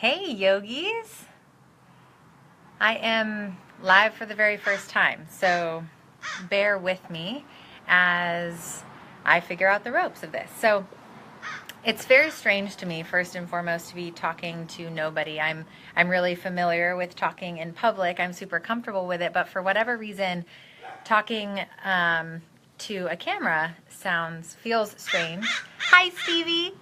Hey yogis! I am live for the very first time, so bear with me as I figure out the ropes of this. So it's very strange to me, first and foremost, to be talking to nobody. I'm really familiar with talking in public. I'm super comfortable with it, but for whatever reason, talking to a camera feels strange. Hi, Stevie.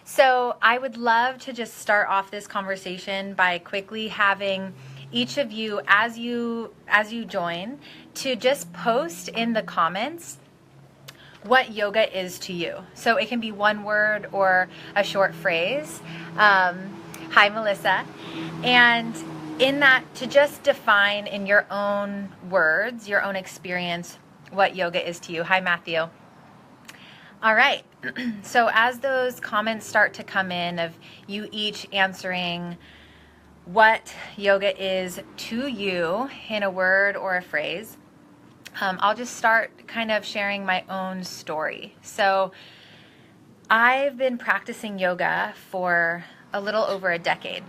So I would love to just start off this conversation by quickly having each of you, as you join, to just post in the comments what yoga is to you. So it can be one word or a short phrase. Hi, Melissa. And in that, to just define in your own words, your own experience, what yoga is to you. Hi, Matthew. All right. So as those comments start to come in of you each answering what yoga is to you in a word or a phrase, I'll just start kind of sharing my own story. So I've been practicing yoga for a little over a decade.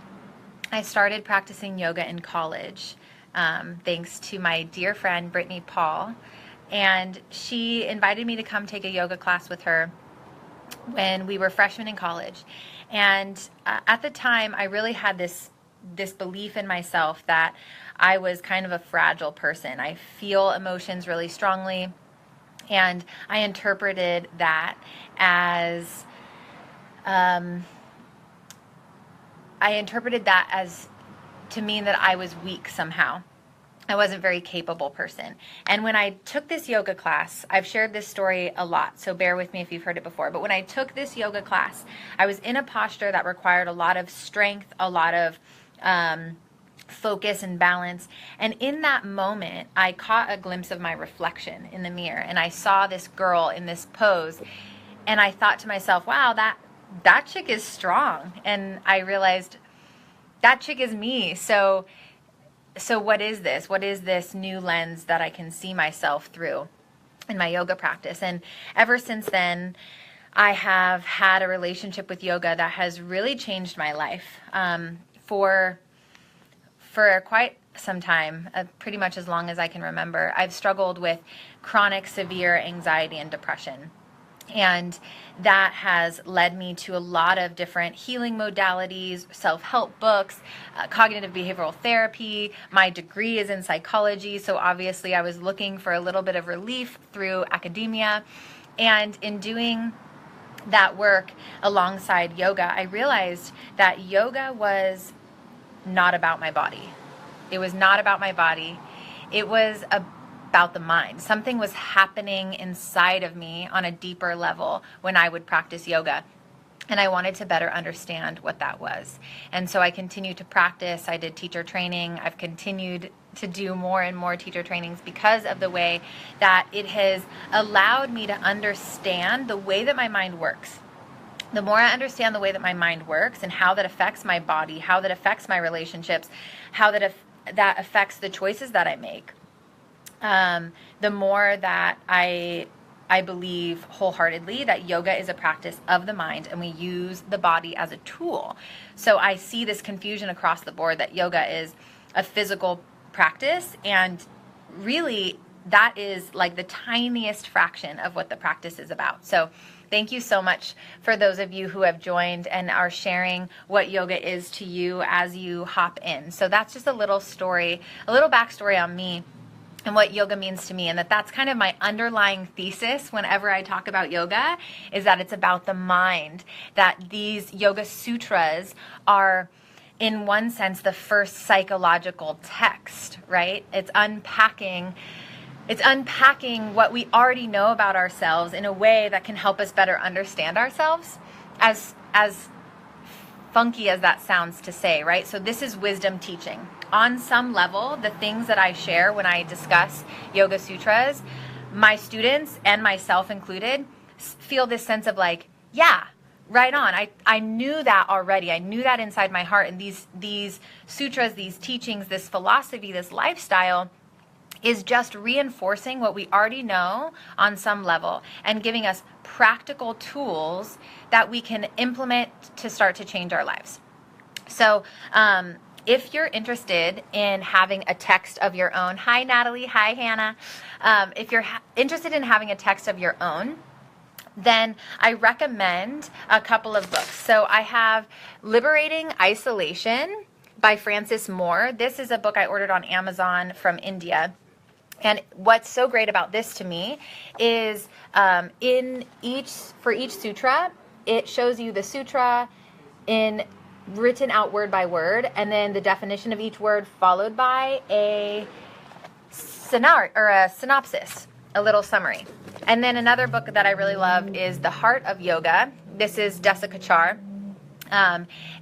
I started practicing yoga in college, thanks to my dear friend, Brittany Paul. And she invited me to come take a yoga class with her when we were freshmen in college. And at the time, I really had this belief in myself that I was kind of a fragile person. I feel emotions really strongly, and I interpreted that as to mean that I was weak somehow. I wasn't a very capable person. And when I took this yoga class, I've shared this story a lot, so bear with me if you've heard it before. But when I took this yoga class, I was in a posture that required a lot of strength, a lot of focus and balance. And in that moment, I caught a glimpse of my reflection in the mirror. And I saw this girl in this pose. And I thought to myself, wow, that chick is strong. And I realized that chick is me. So what is this? What is this new lens that I can see myself through in my yoga practice? And ever since then, I have had a relationship with yoga that has really changed my life. For quite some time, pretty much as long as I can remember, I've struggled with chronic severe anxiety and depression. And that has led me to a lot of different healing modalities, self-help books, cognitive behavioral therapy. My degree is in psychology, so obviously I was looking for a little bit of relief through academia. And in doing that work alongside yoga, I realized that yoga was not about my body. It was not about my body. It was about the mind. Something was happening inside of me on a deeper level when I would practice yoga. And I wanted to better understand what that was. And so I continued to practice. I did teacher training. I've continued to do more and more teacher trainings because of the way that it has allowed me to understand the way that my mind works. The more I understand the way that my mind works and how that affects my body, how that affects my relationships, how that affects the choices that I make, the more that I believe wholeheartedly that yoga is a practice of the mind and we use the body as a tool. So I see this confusion across the board that yoga is a physical practice, and really that is like the tiniest fraction of what the practice is about. So thank you so much for those of you who have joined and are sharing what yoga is to you as you hop in. So that's just a little story, a little backstory on me and what yoga means to me, and that's kind of my underlying thesis whenever I talk about yoga, is that it's about the mind, that these Yoga Sutras are, in one sense, the first psychological text, right? It's unpacking what we already know about ourselves in a way that can help us better understand ourselves, as funky as that sounds to say, right? So this is wisdom teaching. On some level, the things that I share when I discuss Yoga Sutras, my students and myself included feel this sense of like, yeah, right on. I knew that already. I knew that inside my heart. And these sutras, these teachings, this philosophy, this lifestyle is just reinforcing what we already know on some level and giving us practical tools that we can implement to start to change our lives. So if you're interested in having a text of your own, hi Natalie, hi Hannah, if you're interested in having a text of your own, then I recommend a couple of books. So I have Liberating Isolation by Frances Moore. This is a book I ordered on Amazon from India. And what's so great about this to me is for each sutra, it shows you the sutra in written out word by word, and then the definition of each word followed by a synopsis, a little summary. And then another book that I really love is The Heart of Yoga. This is Desa Kachar.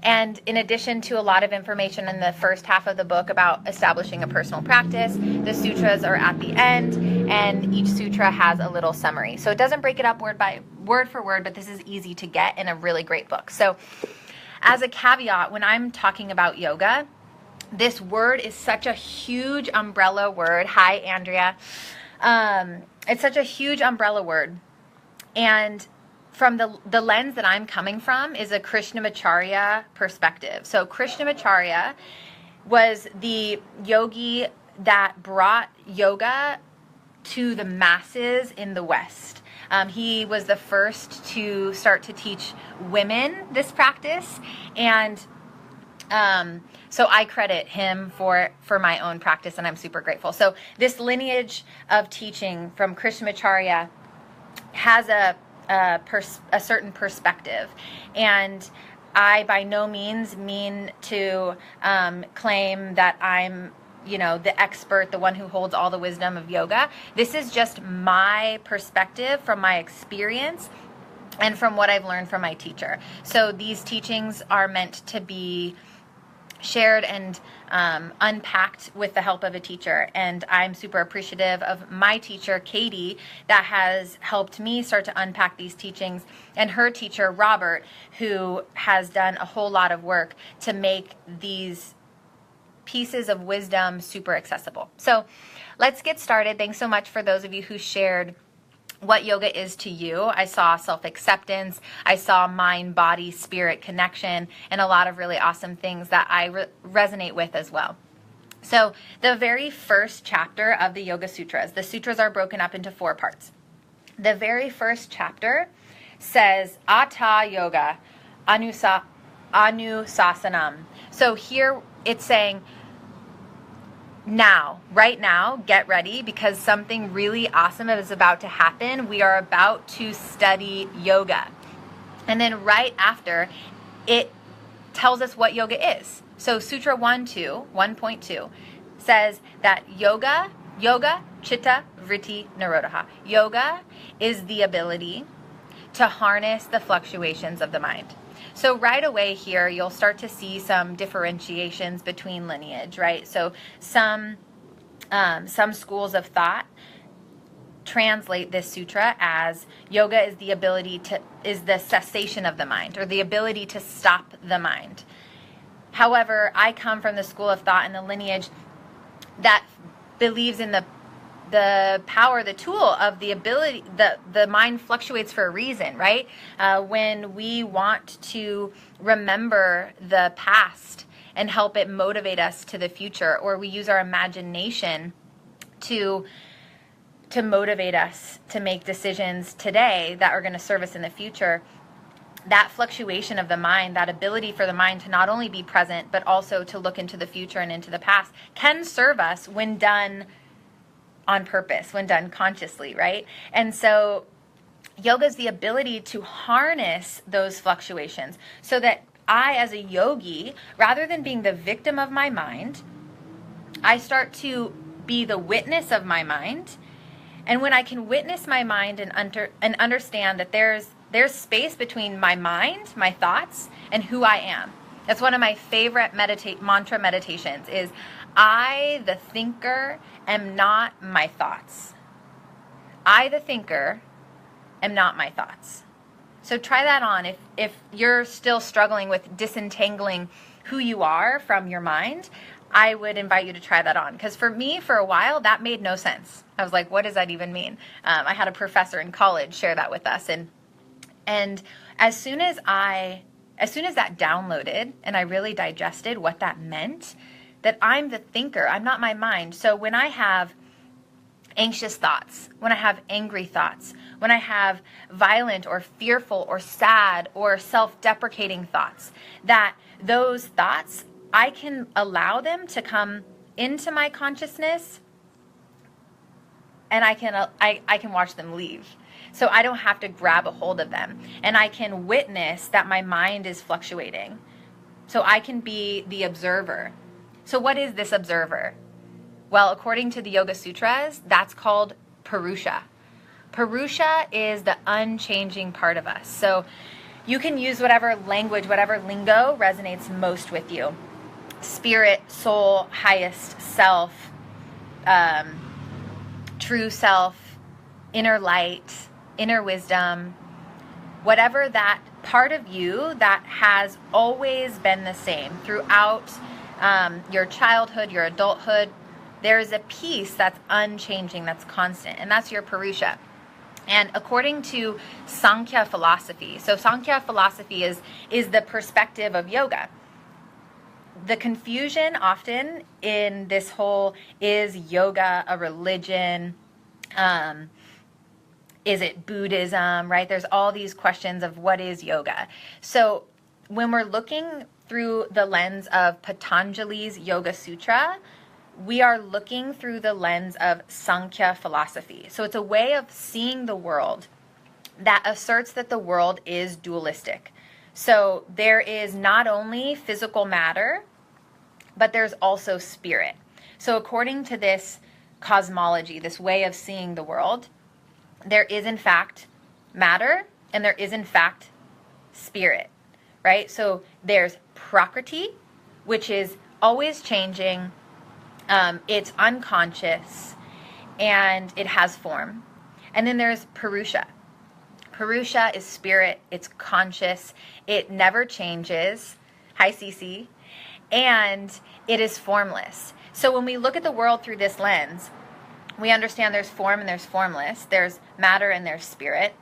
And in addition to a lot of information in the first half of the book about establishing a personal practice, the sutras are at the end, and each sutra has a little summary. So it doesn't break it up word for word, but this is easy to get in a really great book. So as a caveat, when I'm talking about yoga, this word is such a huge umbrella word. Hi, Andrea. It's such a huge umbrella word. And from the lens that I'm coming from is a Krishnamacharya perspective. So Krishnamacharya was the yogi that brought yoga to the masses in the West. He was the first to start to teach women this practice, and so I credit him for my own practice, and I'm super grateful. So this lineage of teaching from Krishnamacharya has a certain perspective, and I by no means mean to claim that I'm the expert, the one who holds all the wisdom of yoga. This is just my perspective from my experience and from what I've learned from my teacher. So these teachings are meant to be shared and unpacked with the help of a teacher. And I'm super appreciative of my teacher, Katie, that has helped me start to unpack these teachings, and her teacher, Robert, who has done a whole lot of work to make these pieces of wisdom super accessible. So let's get started. Thanks so much for those of you who shared what yoga is to you. I saw self-acceptance, I saw mind, body, spirit connection, and a lot of really awesome things that I resonate with as well. So the very first chapter of the Yoga Sutras, the sutras are broken up into 4 parts. The very first chapter says, Atha Yoga, Anusasanam. So here it's saying, now, right now, get ready, because something really awesome is about to happen. We are about to study yoga. And then right after, it tells us what yoga is. So Sutra 1.2 says that yoga, chitta, vritti, nirodha. Yoga is the ability to harness the fluctuations of the mind. So right away here, you'll start to see some differentiations between lineage, right? So some schools of thought translate this sutra as yoga is the cessation of the mind, or the ability to stop the mind. However, I come from the school of thought and the lineage that believes in the power, the tool of the ability, the mind fluctuates for a reason, right? When we want to remember the past and help it motivate us to the future, or we use our imagination to motivate us to make decisions today that are going to serve us in the future, that fluctuation of the mind, that ability for the mind to not only be present, but also to look into the future and into the past, can serve us when done on purpose, when done consciously, right? And so yoga is the ability to harness those fluctuations so that I, as a yogi, rather than being the victim of my mind, I start to be the witness of my mind. And when I can witness my mind and understand that there's space between my mind, my thoughts, and who I am. That's one of my favorite mantra meditations is, I, the thinker, am not my thoughts. I, the thinker, am not my thoughts. So try that on if you're still struggling with disentangling who you are from your mind. I would invite you to try that on. Because for me, for a while, that made no sense. I was like, what does that even mean? I had a professor in college share that with us. And as soon as that downloaded and I really digested what that meant, that I'm the thinker, I'm not my mind. So when I have anxious thoughts, when I have angry thoughts, when I have violent or fearful or sad or self-deprecating thoughts, that those thoughts, I can allow them to come into my consciousness, and I can watch them leave. So I don't have to grab a hold of them, and I can witness that my mind is fluctuating. So I can be the observer. So what is this observer? Well, according to the Yoga Sutras, that's called Purusha. Purusha is the unchanging part of us. So you can use whatever language, whatever lingo resonates most with you. Spirit, soul, highest self, true self, inner light, inner wisdom, whatever that part of you that has always been the same throughout your childhood, your adulthood. There is a piece that's unchanging, that's constant, and that's your Purusha. And according to Sankhya philosophy, so Sankhya philosophy is the perspective of yoga. The confusion often in this whole, is yoga a religion? Is it Buddhism, right? There's all these questions of what is yoga. So when we're looking through the lens of Patanjali's Yoga Sutra, we are looking through the lens of Sankhya philosophy. So it's a way of seeing the world that asserts that the world is dualistic. So there is not only physical matter, but there's also spirit. So according to this cosmology, this way of seeing the world, there is in fact matter and there is in fact spirit, right? So there's Prakriti, which is always changing. It's unconscious and it has form. And then there's Purusha. Purusha is spirit. It's conscious. It never changes. Hi, Cece. And it is formless. So when we look at the world through this lens, we understand there's form and there's formless. There's matter and there's spirit.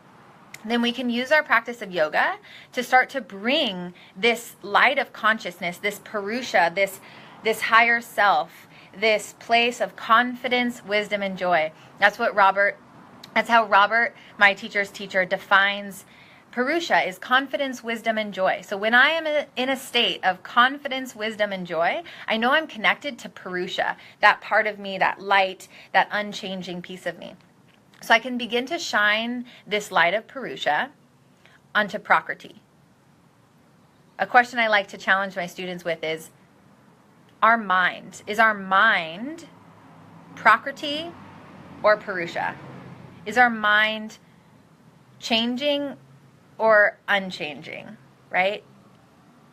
Then we can use our practice of yoga to start to bring this light of consciousness, this Purusha, this higher self, this place of confidence, wisdom, and joy. That's how Robert, my teacher's teacher, defines Purusha, is confidence, wisdom, and joy. So when I am in a state of confidence, wisdom, and joy, I know I'm connected to Purusha, that part of me, that light, that unchanging piece of me. So I can begin to shine this light of Purusha onto Prakriti. A question I like to challenge my students with is our mind Prakriti or Purusha? Is our mind changing or unchanging, right?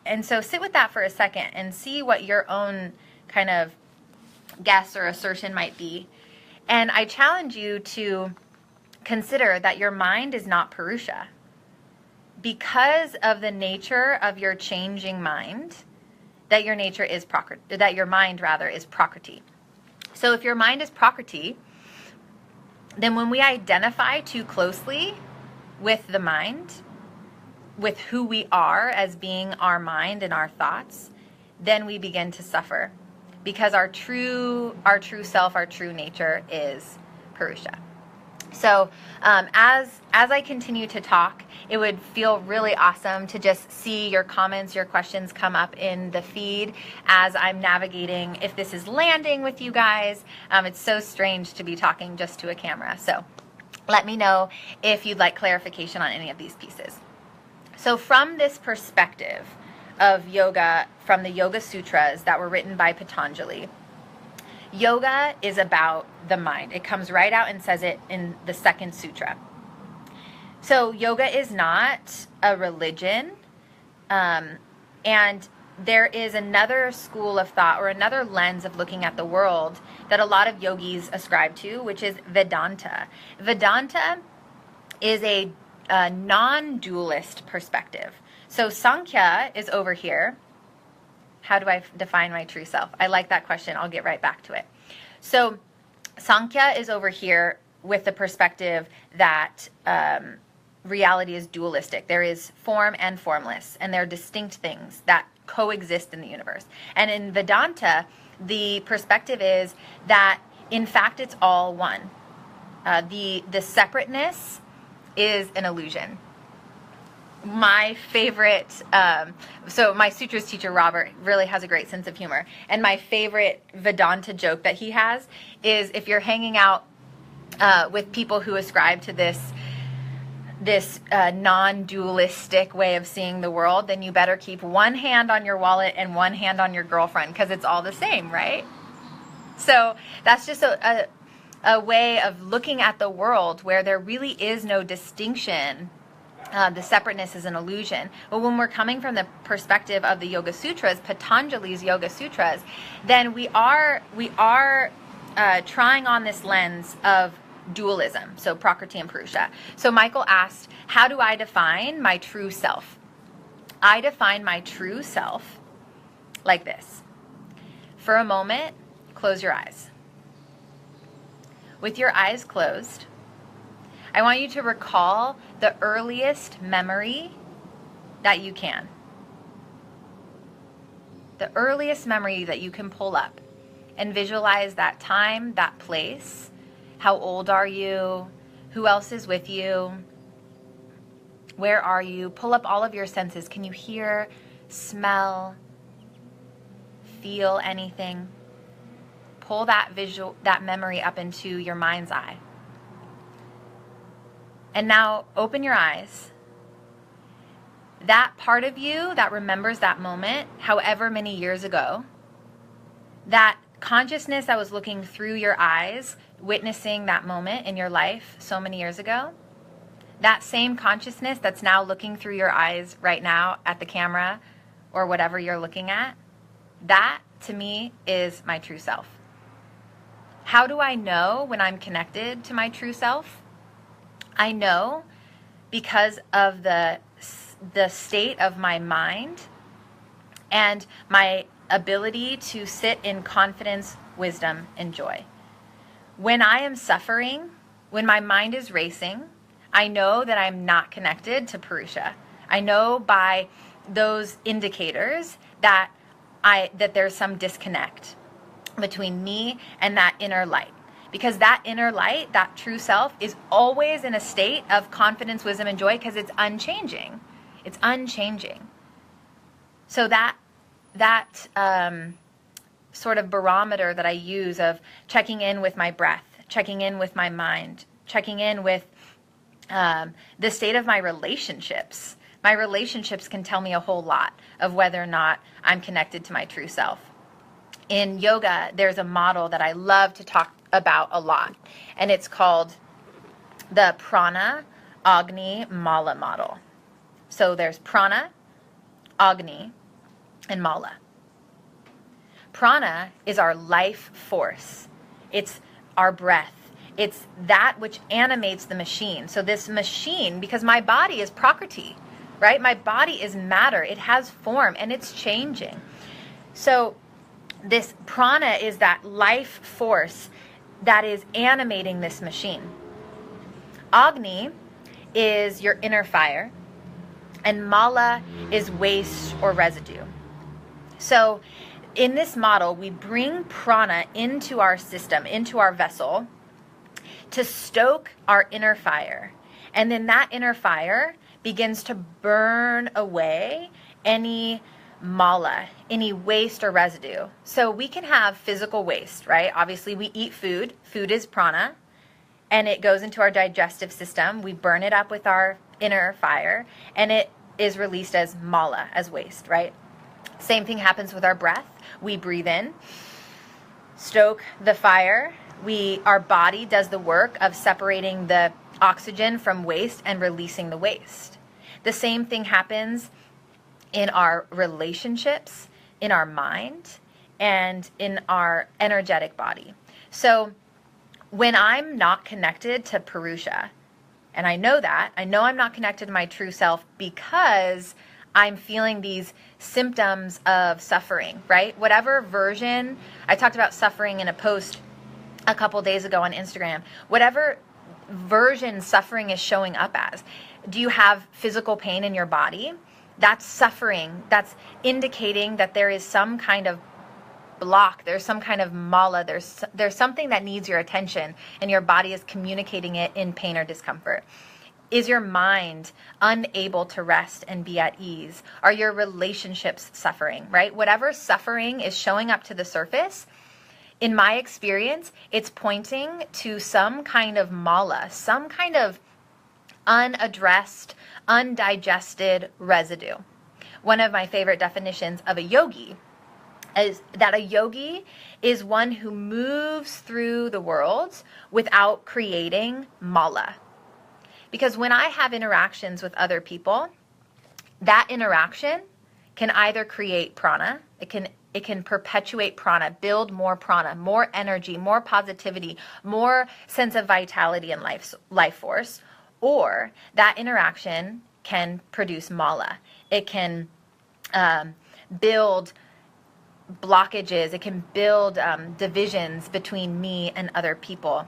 And so sit with that for a second and see what your own kind of guess or assertion might be. And I challenge you to consider that your mind is not Purusha. Because of the nature of your changing mind, that your nature is Prakriti, that your mind rather is Prakriti. So if your mind is Prakriti, then when we identify too closely with the mind, with who we are as being our mind and our thoughts, then we begin to suffer because our true self, our true nature is Purusha. So as I continue to talk, it would feel really awesome to just see your comments, your questions come up in the feed as I'm navigating, if this is landing with you guys. It's so strange to be talking just to a camera. So let me know if you'd like clarification on any of these pieces. So from this perspective of yoga, from the Yoga Sutras that were written by Patanjali, yoga is about the mind. It comes right out and says it in the second sutra. So yoga is not a religion, and there is another school of thought or another lens of looking at the world that a lot of yogis ascribe to, which is Vedanta. Vedanta is a non-dualist perspective. So Sankhya is over here, How do I define my true self? I like that question. I'll get right back to it. So Sankhya is over here with the perspective that reality is dualistic. There is form and formless, and they're distinct things that coexist in the universe. And in Vedanta, the perspective is that, in fact, it's all one. The separateness is an illusion. My favorite, so my sutras teacher, Robert, really has a great sense of humor. And my favorite Vedanta joke that he has is, if you're hanging out with people who ascribe to this non-dualistic way of seeing the world, then you better keep one hand on your wallet and one hand on your girlfriend, because it's all the same, right? So that's just a way of looking at the world where there really is no distinction. The separateness is an illusion. But when we're coming from the perspective of the Yoga Sutras, Patanjali's Yoga Sutras, then we are trying on this lens of dualism, so Prakriti and Purusha. So Michael asked, how do I define my true self? I define my true self like this. For a moment, close your eyes. With your eyes closed, I want you to recall the earliest memory that you can. The earliest memory that you can pull up, and visualize that time, that place. How old are you? Who else is with you? Where are you? Pull up all of your senses. Can you hear, smell, feel anything? Pull that memory up into your mind's eye. And now open your eyes. That part of you that remembers that moment, however many years ago, that consciousness that was looking through your eyes, witnessing that moment in your life so many years ago, that same consciousness that's now looking through your eyes right now at the camera or whatever you're looking at, that to me is my true self. How do I know when I'm connected to my true self? I know because of the state of my mind and my ability to sit in confidence, wisdom, and joy. When I am suffering, when my mind is racing, I know that I'm not connected to Purusha. I know by those indicators that there's some disconnect between me and that inner light. Because that inner light, that true self, is always in a state of confidence, wisdom, and joy, because it's unchanging. It's unchanging. So that sort of barometer that I use of checking in with my breath, checking in with my mind, checking in with the state of my relationships. My relationships can tell me a whole lot of whether or not I'm connected to my true self. In yoga, there's a model that I love to talk about a lot, and it's called the Prana, Agni, Mala model. So there's Prana, Agni, and Mala. Prana is our life force. It's our breath. It's that which animates the machine. So this machine, because my body is Prakriti, right? My body is matter. It has form, and it's changing. So this prana is that life force that is animating this machine. Agni is your inner fire, and Mala is waste or residue. So in this model, we bring prana into our system, into our vessel, to stoke our inner fire. And then that inner fire begins to burn away any mala, any waste or residue. So we can have physical waste, right? Obviously, we eat food. Food is prana, and it goes into our digestive system. We burn it up with our inner fire, and it is released as mala, as waste, right? Same thing happens with our breath. We breathe in, stoke the fire. Our body does the work of separating the oxygen from waste and releasing the waste. The same thing happens in our relationships, in our mind, and in our energetic body. So when I'm not connected to Purusha, and I know I'm not connected to my true self because I'm feeling these symptoms of suffering, right? Whatever version, I talked about suffering in a post a couple days ago on Instagram, whatever version suffering is showing up as. Do you have physical pain in your body? That's suffering. That's indicating that there is some kind of block, there's some kind of mala, there's something that needs your attention, and your body is communicating it in pain or discomfort. Is your mind unable to rest and be at ease? Are your relationships suffering, right? Whatever suffering is showing up to the surface, in my experience, it's pointing to some kind of mala, some kind of unaddressed, undigested residue. One of my favorite definitions of a yogi is that a yogi is one who moves through the world without creating mala. Because when I have interactions with other people, that interaction can either create prana, it can perpetuate prana, build more prana, more energy, more positivity, more sense of vitality and life force, or that interaction can produce mala. It can build blockages, it can build divisions between me and other people.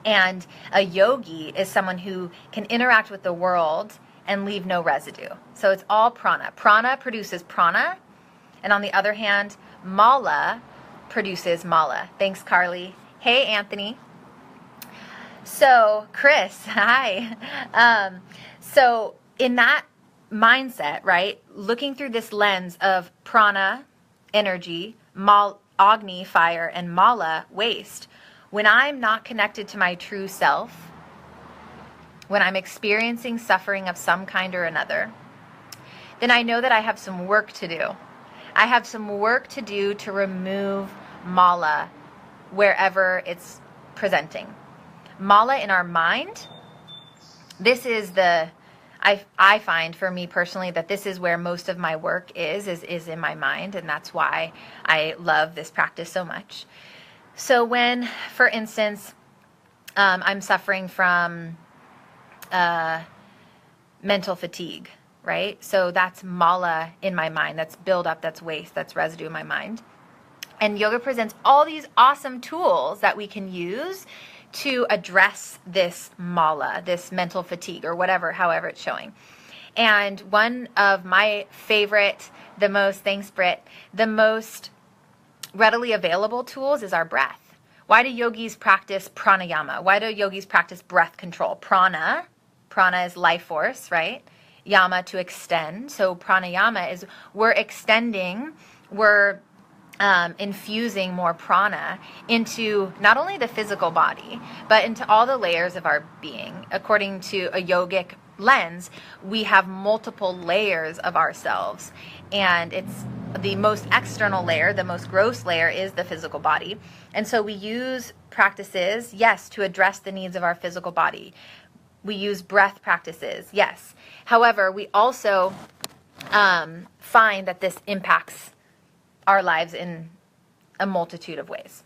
And a yogi is someone who can interact with the world and leave no residue. So it's all prana. Prana produces prana, and on the other hand, mala produces mala. Thanks, Carly. Hey, Anthony. So, Chris, hi. So in that mindset, right, looking through this lens of prana, energy, agni, fire, and mala, waste, when I'm not connected to my true self, when I'm experiencing suffering of some kind or another, then I know that I have some work to do. I have some work to do to remove mala wherever it's presenting. Mala in our mind, this is I find for me personally that this is where most of my work is in my mind, and that's why I love this practice so much. So when, for instance, I'm suffering from mental fatigue, right? So that's mala in my mind, that's buildup, that's waste, that's residue in my mind. And yoga presents all these awesome tools that we can use to address this mala, this mental fatigue, or however it's showing. And one of my favorite, thanks Britt, the most readily available tools is our breath. Why do yogis practice pranayama? Why do yogis practice breath control? Prana is life force, right? Yama, to extend. So pranayama is we're extending, we're infusing more prana into not only the physical body, but into all the layers of our being. According to a yogic lens, we have multiple layers of ourselves, and it's the most external layer, the most gross layer is the physical body. And so we use practices, yes, to address the needs of our physical body. We use breath practices, yes. However, we also find that this impacts our lives in a multitude of ways.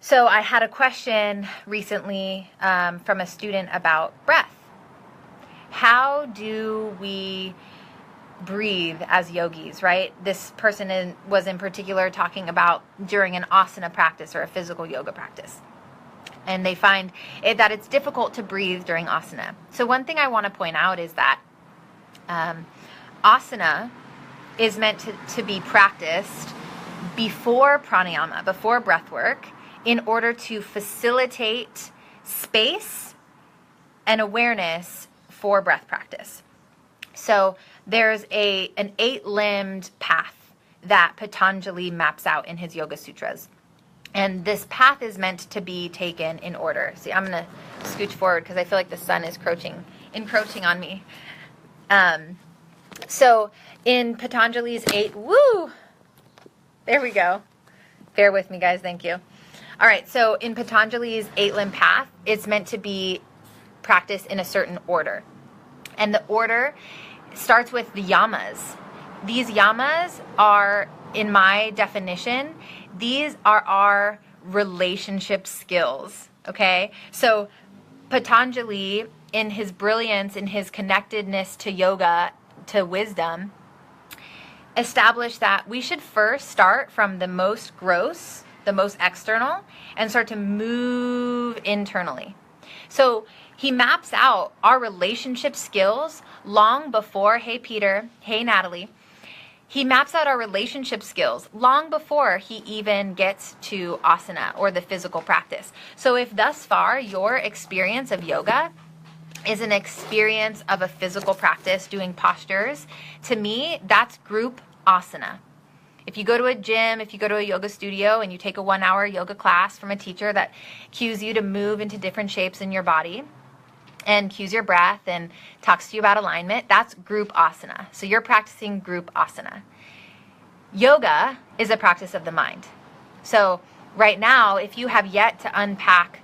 So I had a question recently from a student about breath. How do we breathe as yogis, right? This person was in particular talking about during an asana practice or a physical yoga practice. And they find that it's difficult to breathe during asana. So one thing I want to point out is that asana is meant to be practiced before pranayama, before breath work, in order to facilitate space and awareness for breath practice. So there's an 8-limbed path that Patanjali maps out in his Yoga Sutras. And this path is meant to be taken in order. See, I'm going to scooch forward because I feel like the sun is encroaching on me. So in Patanjali's 8, there we go. Bear with me, guys. Thank you. All right. So in Patanjali's 8-limb path, it's meant to be practiced in a certain order. And the order starts with the yamas. These yamas are, in my definition, these are our relationship skills. Okay. So Patanjali, in his brilliance, in his connectedness to yoga, to wisdom, established that we should first start from the most gross, the most external, and start to move internally. So he maps out our relationship skills long before, hey Peter, hey Natalie, he maps out our relationship skills long before he even gets to asana or the physical practice. So if thus far your experience of yoga is an experience of a physical practice doing postures, to me, that's group asana. If you go to a gym, if you go to a yoga studio and you take a 1-hour yoga class from a teacher that cues you to move into different shapes in your body and cues your breath and talks to you about alignment, that's group asana. So you're practicing group asana. Yoga is a practice of the mind. So right now, if you have yet to unpack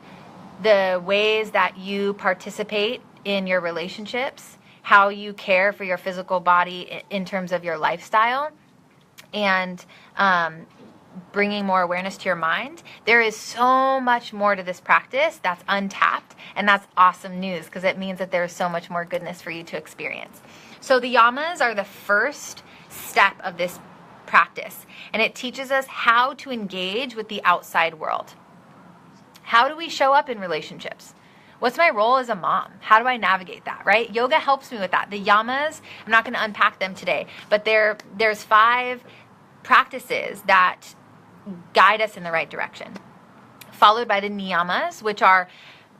the ways that you participate in your relationships, how you care for your physical body in terms of your lifestyle, and bringing more awareness to your mind, there is so much more to this practice that's untapped, and that's awesome news because it means that there's so much more goodness for you to experience. So the yamas are the first step of this practice, and it teaches us how to engage with the outside world. How do we show up in relationships? What's my role as a mom? How do I navigate that, right? Yoga helps me with that. The yamas, I'm not going to unpack them today, but there's 5 practices that guide us in the right direction, followed by the niyamas, which are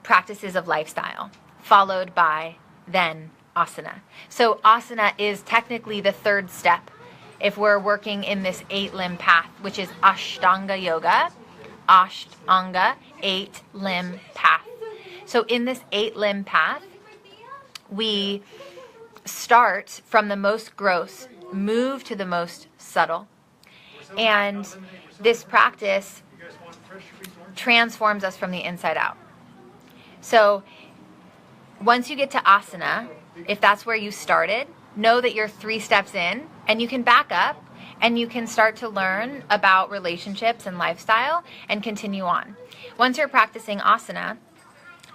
practices of lifestyle, followed by then asana. So asana is technically the 3rd step if we're working in this 8-limb path, which is Ashtanga yoga, Ashtanga, 8-limb path. So in this 8-limb path, we start from the most gross, move to the most subtle. And this practice transforms us from the inside out. So once you get to asana, if that's where you started, know that you're 3 steps in, and you can back up and you can start to learn about relationships and lifestyle and continue on. Once you're practicing asana,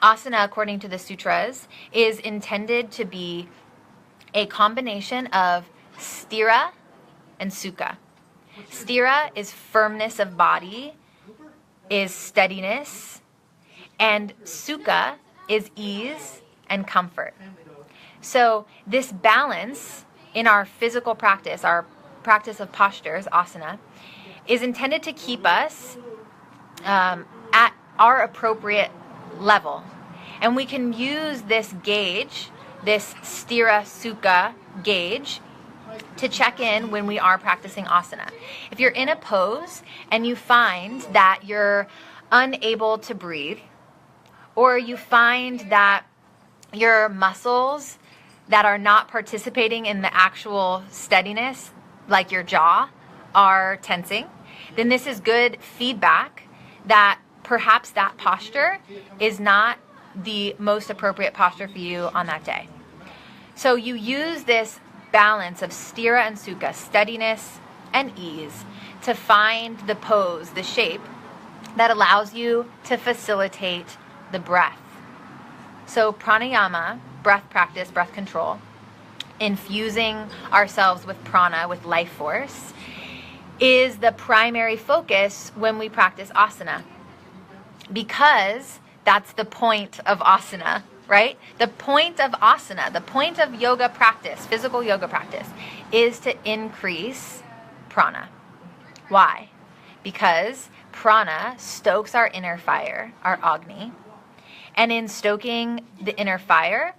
asana, according to the sutras, is intended to be a combination of sthira and sukha. Sthira is firmness of body, is steadiness, and sukha is ease and comfort. So this balance in our physical practice, our practice of postures, asana, is intended to keep us at our appropriate level. And we can use this gauge, this sthira sukha gauge, to check in when we are practicing asana. If you're in a pose and you find that you're unable to breathe, or you find that your muscles that are not participating in the actual steadiness, like your jaw, are tensing, then this is good feedback that perhaps that posture is not the most appropriate posture for you on that day. So you use this balance of sthira and sukha, steadiness and ease, to find the pose, the shape that allows you to facilitate the breath. So pranayama, breath practice, breath control, infusing ourselves with prana, with life force, is the primary focus when we practice asana, because that's the point of asana, right? The point of asana, the point of yoga practice, physical yoga practice, is to increase prana. Why? Because prana stokes our inner fire, our agni, and in stoking the inner fire,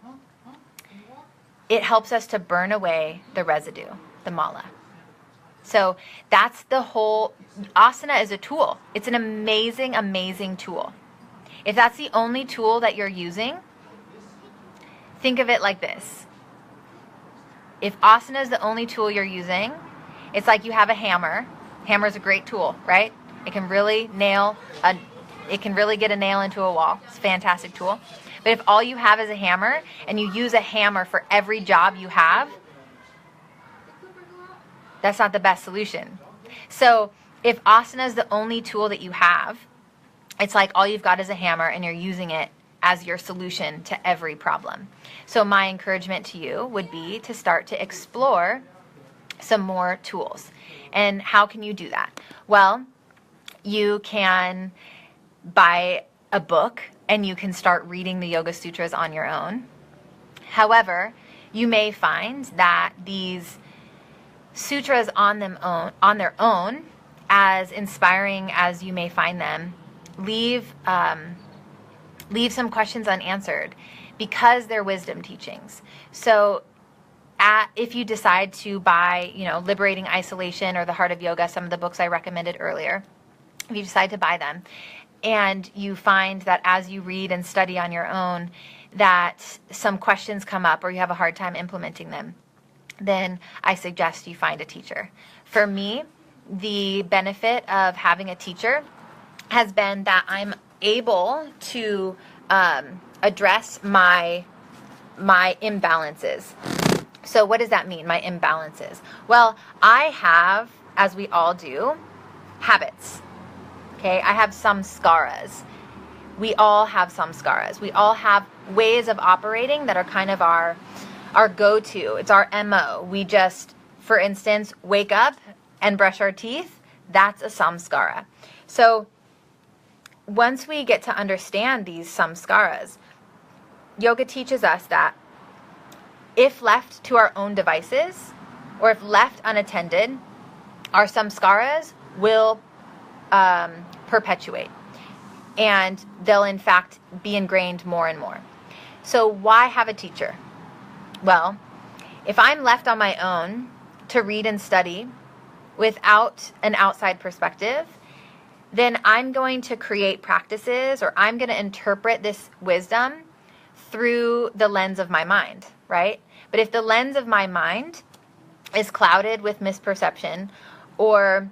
it helps us to burn away the residue, the mala. So that's the whole, asana is a tool. It's an amazing, amazing tool. If that's the only tool that you're using, think of it like this. If asana is the only tool you're using, it's like you have a hammer. Hammer is a great tool, right? It can really get a nail into a wall. It's a fantastic tool. But if all you have is a hammer and you use a hammer for every job you have, that's not the best solution. So if asana is the only tool that you have, it's like all you've got is a hammer and you're using it as your solution to every problem. So my encouragement to you would be to start to explore some more tools. And how can you do that? Well, you can buy a book and you can start reading the Yoga Sutras on your own. However, you may find that these sutras on their own, as inspiring as you may find them, leave some questions unanswered because they're wisdom teachings. So if you decide to buy, Liberating Isolation or The Heart of Yoga, some of the books I recommended earlier, if you decide to buy them, and you find that as you read and study on your own, that some questions come up or you have a hard time implementing them, then I suggest you find a teacher. For me, the benefit of having a teacher has been that I'm able to address my imbalances. So what does that mean, my imbalances? Well, I have, as we all do, habits. Okay, I have samskaras. We all have samskaras. We all have ways of operating that are kind of our go-to. It's our MO. We just, for instance, wake up and brush our teeth. That's a samskara. So once we get to understand these samskaras, yoga teaches us that if left to our own devices, or if left unattended, our samskaras will perpetuate. And they'll, in fact, be ingrained more and more. So why have a teacher? Well, if I'm left on my own to read and study without an outside perspective, then I'm going to create practices, or I'm going to interpret this wisdom through the lens of my mind, right? But if the lens of my mind is clouded with misperception, or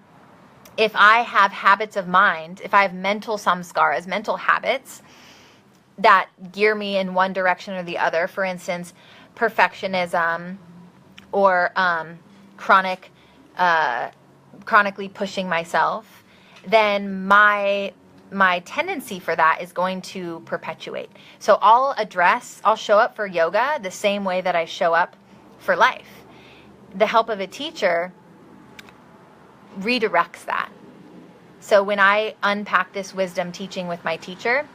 if I have habits of mind, if I have mental samskaras, mental habits that gear me in one direction or the other, for instance, perfectionism or chronically pushing myself, then my tendency for that is going to perpetuate. So I'll show up for yoga the same way that I show up for life. The help of a teacher redirects that. So when I unpack this wisdom teaching with my teacher,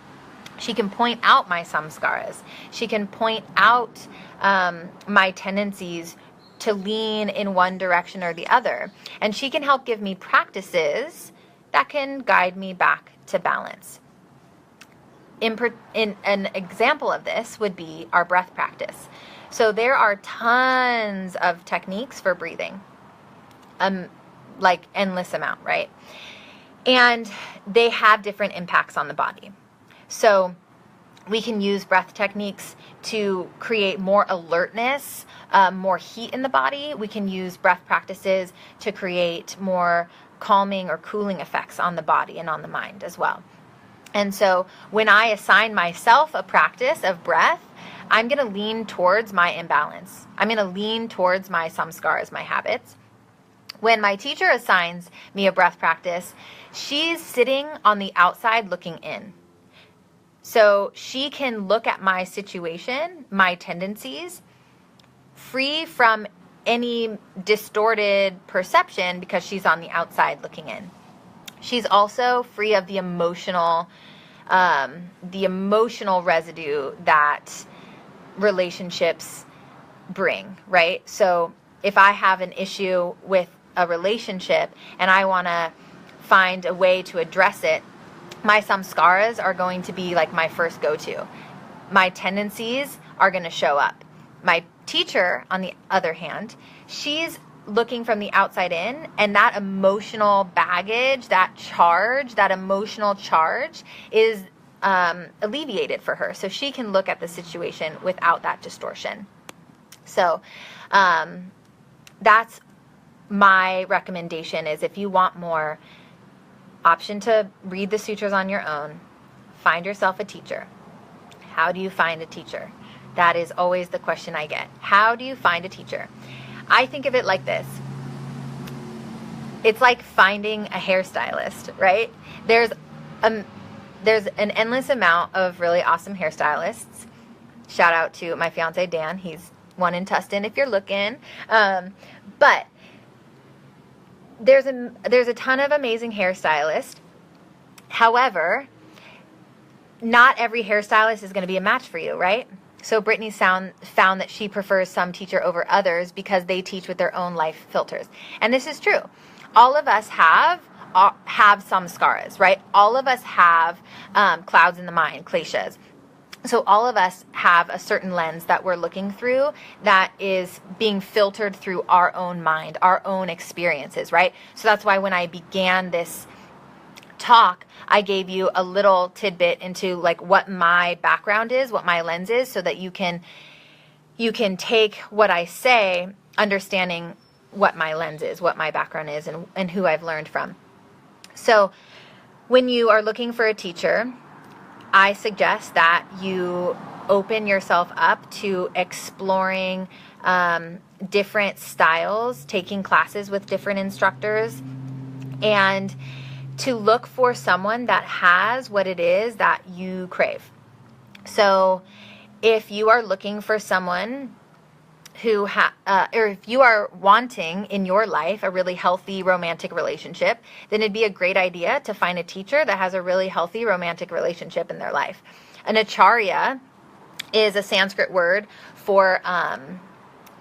she can point out my samskaras. She can point out my tendencies to lean in one direction or the other. And she can help give me practices that can guide me back to balance. In an example of this would be our breath practice. So there are tons of techniques for breathing, like endless amount, right? And they have different impacts on the body. So we can use breath techniques to create more alertness, more heat in the body. We can use breath practices to create more calming or cooling effects on the body and on the mind as well. And so when I assign myself a practice of breath, I'm going to lean towards my imbalance. I'm going to lean towards my samskaras, my habits. When my teacher assigns me a breath practice, she's sitting on the outside looking in. So she can look at my situation, my tendencies, free from any distorted perception because she's on the outside looking in. She's also free of the emotional residue that relationships bring, right? So if I have an issue with a relationship and I want to find a way to address it, my samskaras are going to be like my first go-to. My tendencies are going to show up. My teacher, on the other hand, she's looking from the outside in, and that emotional baggage, that emotional charge is alleviated for her. So she can look at the situation without that distortion. So that's my recommendation, is if you want more option to read the sutras on your own, find yourself a teacher. How do you find a teacher? That is always the question I get. How do you find a teacher? I think of it like this. It's like finding a hairstylist, right? There's there's an endless amount of really awesome hairstylists. Shout out to my fiance, Dan. He's one in Tustin if you're looking. But there's a ton of amazing hairstylists. However, not every hairstylist is going to be a match for you, right? So Brittany found that she prefers some teacher over others because they teach with their own life filters. And this is true. All of us have samskaras, right? All of us have clouds in the mind, kleshas. So all of us have a certain lens that we're looking through that is being filtered through our own mind, our own experiences, right? So that's why when I began this talk, I gave you a little tidbit into like what my background is, what my lens is, so that you can take what I say, understanding what my lens is, what my background is, and who I've learned from. So when you are looking for a teacher, I suggest that you open yourself up to exploring different styles, taking classes with different instructors, and to look for someone that has what it is that you crave. So if you are looking for someone who or if you are wanting in your life a really healthy romantic relationship, then it'd be a great idea to find a teacher that has a really healthy romantic relationship in their life. An acharya is a Sanskrit word for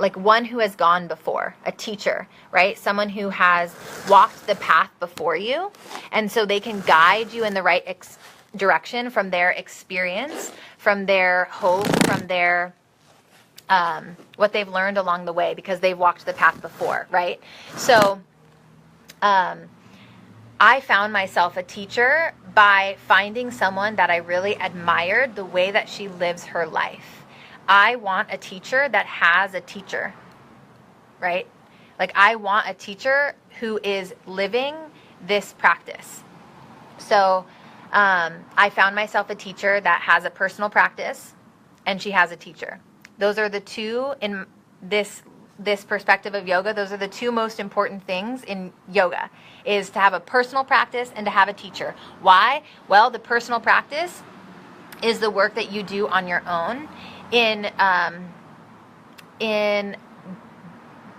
like one who has gone before, a teacher, right? Someone who has walked the path before you, and so they can guide you in the right direction from their experience, from their hope, from their what they've learned along the way, because they've walked the path before, right? So I found myself a teacher by finding someone that I really admired the way that she lives her life. I want a teacher that has a teacher, right? Like I want a teacher who is living this practice. So I found myself a teacher that has a personal practice and she has a teacher. Those are the two in this perspective of yoga. Those are the two most important things in yoga, is to have a personal practice and to have a teacher. Why? Well, the personal practice is the work that you do on your own in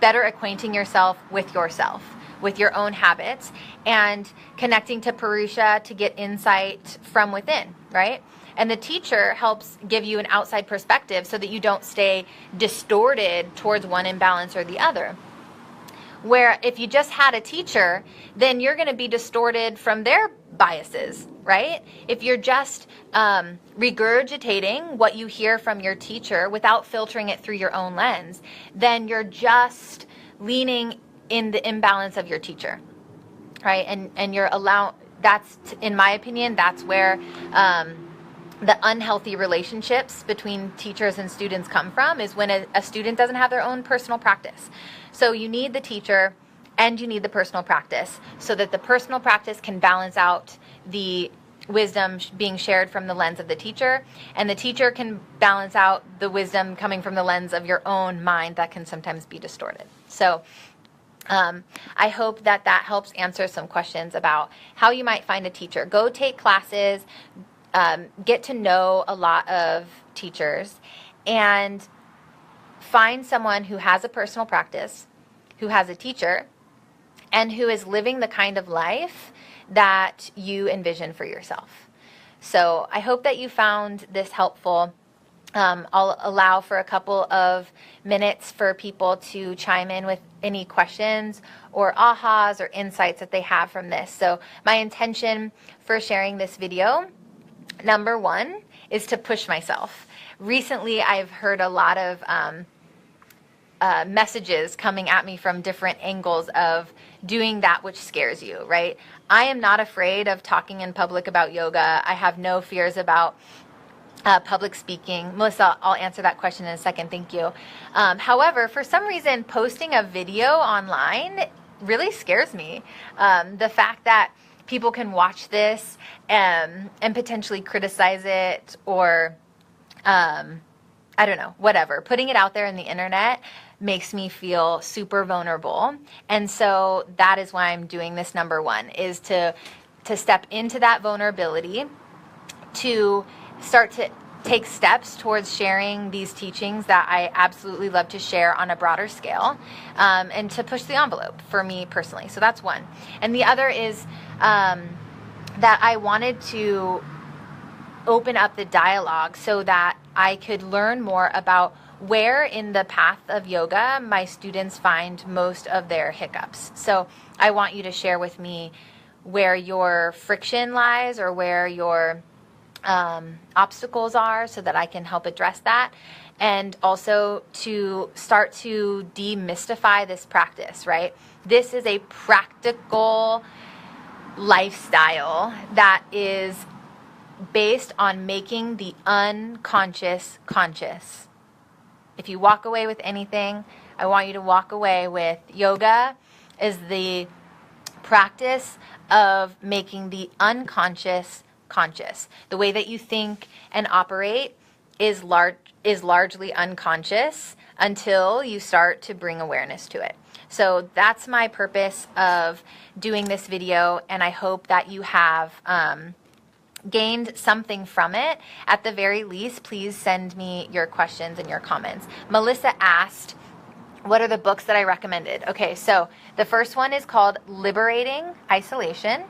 better acquainting yourself, with your own habits, and connecting to Purusha to get insight from within, right? And the teacher helps give you an outside perspective so that you don't stay distorted towards one imbalance or the other. Where if you just had a teacher, then you're going to be distorted from their biases, right? If you're just regurgitating what you hear from your teacher without filtering it through your own lens, then you're just leaning in the imbalance of your teacher, right? And you're that's, in my opinion, that's where the unhealthy relationships between teachers and students come from, is when a student doesn't have their own personal practice. So you need the teacher and you need the personal practice so that the personal practice can balance out the wisdom being shared from the lens of the teacher, and the teacher can balance out the wisdom coming from the lens of your own mind that can sometimes be distorted. So I hope that helps answer some questions about how you might find a teacher. Go take classes, get to know a lot of teachers, and find someone who has a personal practice, who has a teacher, and who is living the kind of life that you envision for yourself. So I hope that you found this helpful. I'll allow for a couple of minutes for people to chime in with any questions or ahas or insights that they have from this. So my intention for sharing this video, number one, is to push myself. Recently, I've heard a lot of messages coming at me from different angles of doing that which scares you, right? I am not afraid of talking in public about yoga. I have no fears about public speaking. Melissa, I'll answer that question in a second. Thank you. However, for some reason, posting a video online really scares me. The fact that people can watch this and potentially criticize it, or I don't know, whatever. Putting it out there in the internet makes me feel super vulnerable. And so that is why I'm doing this, number one, is to step into that vulnerability to start to take steps towards sharing these teachings that I absolutely love to share on a broader scale, and to push the envelope for me personally. So that's one. And the other is that I wanted to open up the dialogue so that I could learn more about where in the path of yoga my students find most of their hiccups. So I want you to share with me where your friction lies or where your obstacles are so that I can help address that. And also to start to demystify this practice, right? This is a practical lifestyle that is based on making the unconscious conscious. If you walk away with anything, I want you to walk away with yoga is the practice of making the unconscious conscious. The way that you think and operate is largely unconscious until you start to bring awareness to it. So that's my purpose of doing this video, and I hope that you have gained something from it. At the very least, please send me your questions and your comments. Melissa asked, what are the books that I recommended? Okay, so the first one is called Liberating Isolation,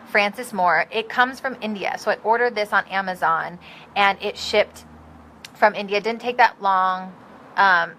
Francis Moore. It comes from India. So I ordered this on Amazon and it shipped from India. It didn't take that long.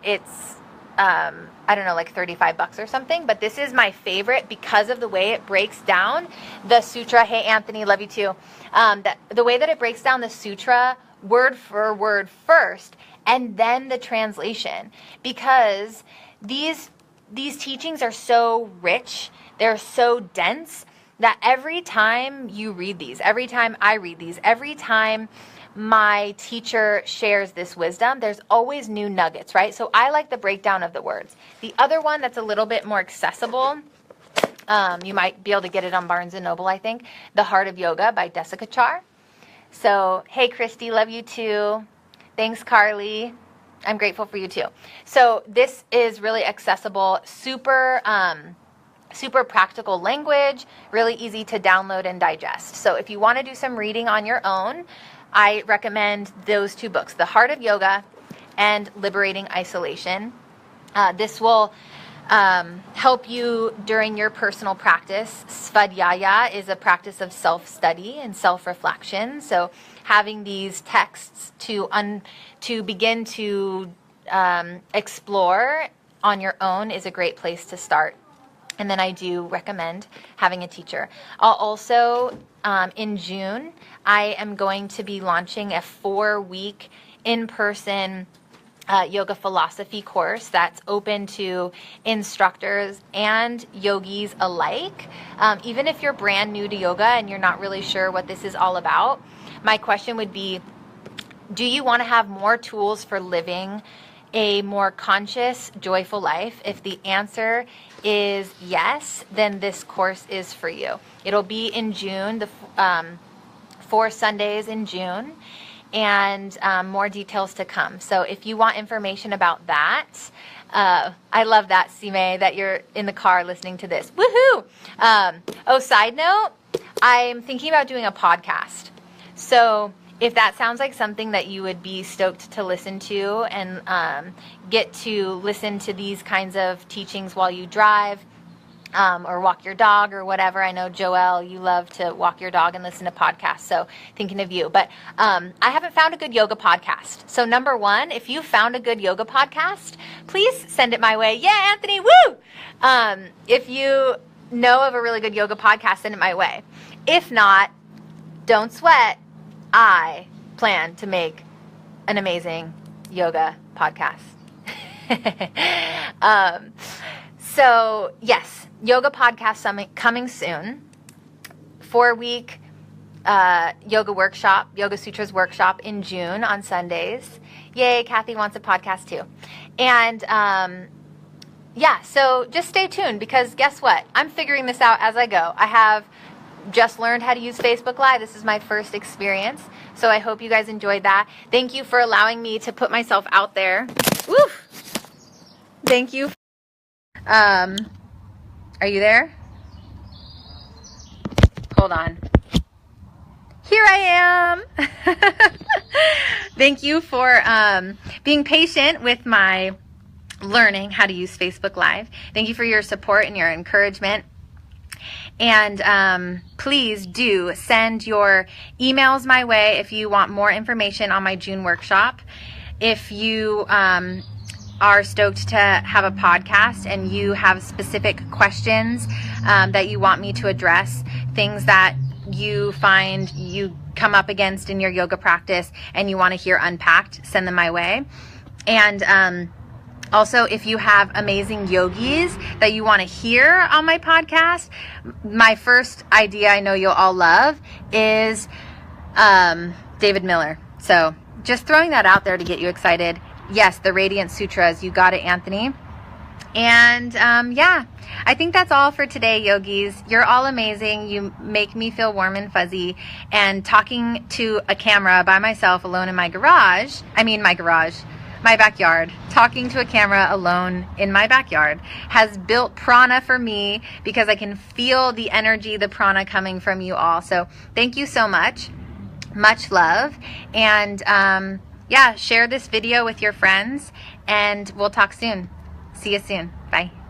It's, I don't know, like $35 or something, but this is my favorite because of the way it breaks down the sutra. Hey, Anthony, love you too. The way that it breaks down the sutra word for word first, and then the translation, because these teachings are so rich, they're so dense, that every time you read these, every time I read these, every time my teacher shares this wisdom, there's always new nuggets, right? So I like the breakdown of the words. The other one that's a little bit more accessible, you might be able to get it on Barnes & Noble, I think, The Heart of Yoga by Jessica Char. So, hey, Christy, love you too. Thanks, Carly. I'm grateful for you too. So this is really accessible, super practical language, really easy to download and digest. So if you want to do some reading on your own, I recommend those two books, The Heart of Yoga and Liberating Isolation. This will help you during your personal practice. Svadhyaya is a practice of self-study and self-reflection. So having these texts to begin to explore on your own is a great place to start. And then I do recommend having a teacher. I'll also, in June, I am going to be launching a 4-week in-person yoga philosophy course that's open to instructors and yogis alike. Even if you're brand new to yoga and you're not really sure what this is all about, my question would be, do you want to have more tools for living a more conscious, joyful life? If the answer is yes, then this course is for you. It'll be in June, the 4 Sundays in June, and more details to come. So if you want information about that, I love that, Sime, that you're in the car listening to this. Woohoo! Side note, I'm thinking about doing a podcast. So if that sounds like something that you would be stoked to listen to and get to listen to these kinds of teachings while you drive or walk your dog or whatever. I know, Joelle, you love to walk your dog and listen to podcasts, so thinking of you. But I haven't found a good yoga podcast. So number one, if you found a good yoga podcast, please send it my way. Yeah, Anthony, woo! If you know of a really good yoga podcast, send it my way. If not, don't sweat. I plan to make an amazing yoga podcast. So yes, yoga podcast coming soon. 4-week yoga workshop, Yoga Sutras workshop in June on Sundays. Yay, Kathy wants a podcast too. And yeah, so just stay tuned, because guess what? I'm figuring this out as I go. I have just learned how to use Facebook Live. This is my first experience, so I hope you guys enjoyed that. Thank you for allowing me to put myself out there. Woo! Thank you. Are you there? Hold on. Here I am. Thank you for being patient with my learning how to use Facebook Live. Thank you for your support and your encouragement. And please do send your emails my way if you want more information on my June workshop. If you are stoked to have a podcast and you have specific questions that you want me to address, things that you find you come up against in your yoga practice and you want to hear unpacked, send them my way. And also, if you have amazing yogis that you want to hear on my podcast, my first idea I know you'll all love is David Miller. So just throwing that out there to get you excited. Yes, the Radiant Sutras. You got it, Anthony. And yeah, I think that's all for today, yogis. You're all amazing. You make me feel warm and fuzzy. And talking to a camera by myself alone in my backyard, talking to a camera alone in my backyard has built prana for me because I can feel the energy, the prana coming from you all. So thank you so much. Much love. And yeah, share this video with your friends and we'll talk soon. See you soon. Bye.